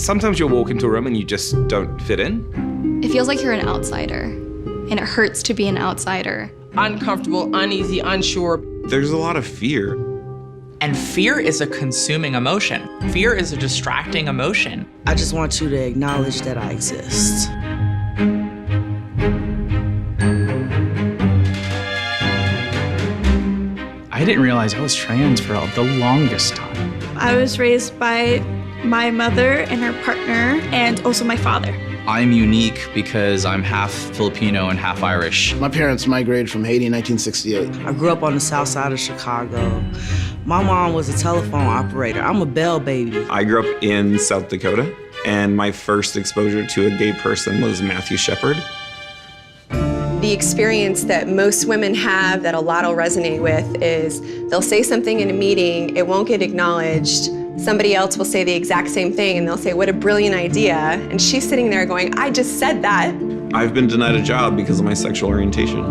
Sometimes you'll walk into a room and you just don't fit in. It feels like you're an outsider, and it hurts to be an outsider. Uncomfortable, uneasy, unsure. There's a lot of fear. And fear is a consuming emotion. Fear is a distracting emotion. I just want you to acknowledge that I exist. I didn't realize I was trans for the longest time. I was raised by my mother and her partner, and also my father. I'm unique because I'm half Filipino and half Irish. My parents migrated from Haiti in 1968. I grew up on the south side of Chicago. My mom was a telephone operator. I'm a Bell baby. I grew up in South Dakota, and my first exposure to a gay person was Matthew Shepard. The experience that most women have that a lot will resonate with is they'll say something in a meeting, it won't get acknowledged. Somebody else will say the exact same thing and they'll say, what a brilliant idea. And she's sitting there going, I just said that. I've been denied a job because of my sexual orientation.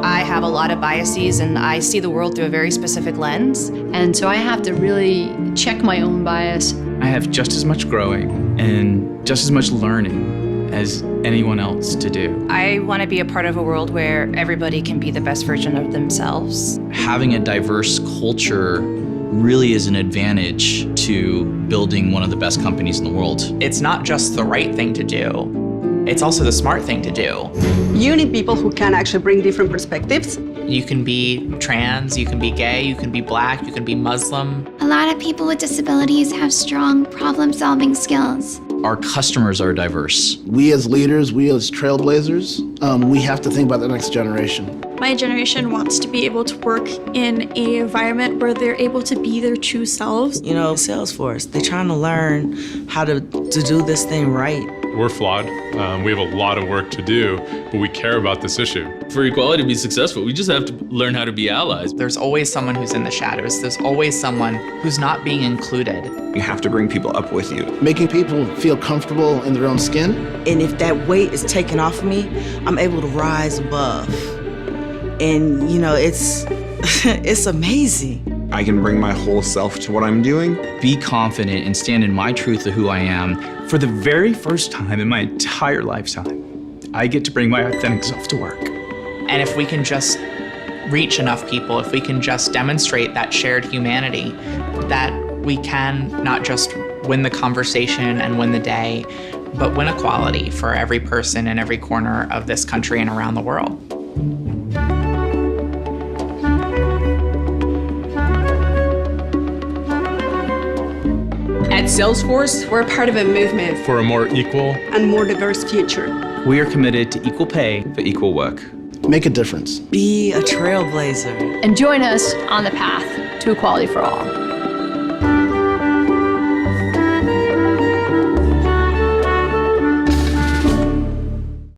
I have a lot of biases and I see the world through a very specific lens. And so I have to really check my own bias. I have just as much growing and just as much learning as anyone else to do. I want to be a part of a world where everybody can be the best version of themselves. Having a diverse culture really is an advantage to building one of the best companies in the world. It's not just the right thing to do, it's also the smart thing to do. You need people who can actually bring different perspectives. You can be trans, you can be gay, you can be black, you can be Muslim. A lot of people with disabilities have strong problem-solving skills. Our customers are diverse. We as leaders, we as trailblazers, we have to think about the next generation. My generation wants to be able to work in an environment where they're able to be their true selves. You know, Salesforce, they're trying to learn how to do this thing right. We're flawed. We have a lot of work to do, but we care about this issue. For equality to be successful, we just have to learn how to be allies. There's always someone who's in the shadows. There's always someone who's not being included. You have to bring people up with you. Making people feel comfortable in their own skin. And if that weight is taken off of me, I'm able to rise above. And, you know, it's amazing. I can bring my whole self to what I'm doing. Be confident and stand in my truth of who I am. For the very first time in my entire lifetime, I get to bring my authentic self to work. And if we can just reach enough people, if we can just demonstrate that shared humanity, that we can not just win the conversation and win the day, but win equality for every person in every corner of this country and around the world. At Salesforce, we're part of a movement For a more equal and more diverse future. We are committed to equal pay For equal work. Make a difference. Be a trailblazer. And join us on the path to equality for all.